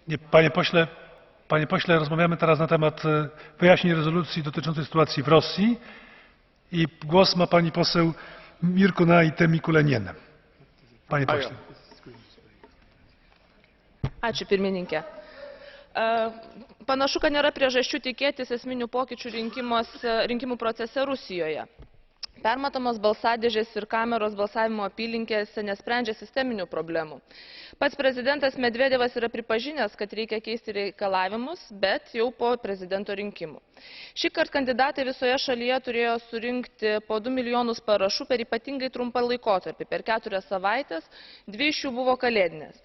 Nie, panie pośle, rozmawiamy teraz na temat wyjaśnień rezolucji dotyczącej sytuacji w Rosji i głos ma pani poseł Mirkunai Temikulienė. Panie pośle. Ačiū pirmininkė. Panašu, kad nėra priežasčių tikėtis esminių pokyčių rinkimų procese Rusijoje. Permatomos balsadėžės ir kameros balsavimo apylinkėse nesprendžia sisteminių problemų. Pats prezidentas Medvedevas yra pripažinęs, kad reikia keisti reikalavimus, bet jau po prezidento rinkimų. Šįkart kandidatai visoje šalyje turėjo surinkti po 2 milijonus parašų per ypatingai trumpą laikotarpį, per 4 savaitės, 2 iš jų buvo kalėdinės.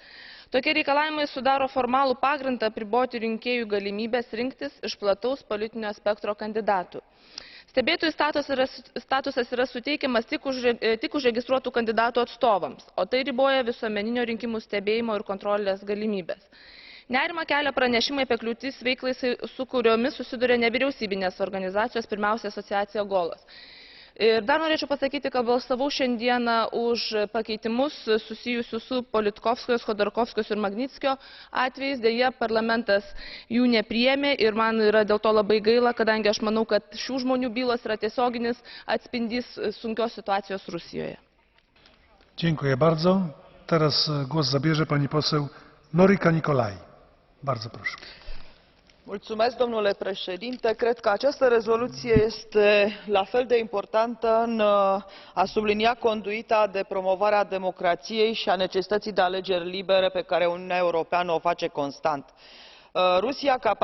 Tokie reikalavimai sudaro formalų pagrindą apriboti rinkėjų galimybės rinktis iš plataus politinio spektro kandidatų. Stebėtojų statusas yra suteikiamas tik užregistruotų kandidatų atstovams, o tai riboja visuomeninio rinkimų stebėjimo ir kontrolės galimybės. Nerimą kelia pranešimai apie kliūtis veiklai, su kuriomis susiduria nevyriausybinės organizacijos, pirmiausia asociacija Golos. Ir dar norėčiau pasakyti, kad balsavau šiandieną už pakeitimus susijusius su Politkovskijos, Khodorkovskijos ir Magnitskio atvejais. Deja, parlamentas jų nepriėmė ir man yra dėl to labai gaila, kadangi aš manau, kad šių žmonių bylos yra tiesioginis atspindys sunkios situacijos Rusijoje. Dziękuję bardzo. Teraz głos zabierze pani poseł Norica Nicolai. Bardzo proszę. Mulțumesc, domnule președinte. Cred că această rezoluție este la fel de importantă în a sublinia conduita de promovare a democrației și a necesității de alegeri libere pe care Uniunea Europeană o face constant. Rusia, ca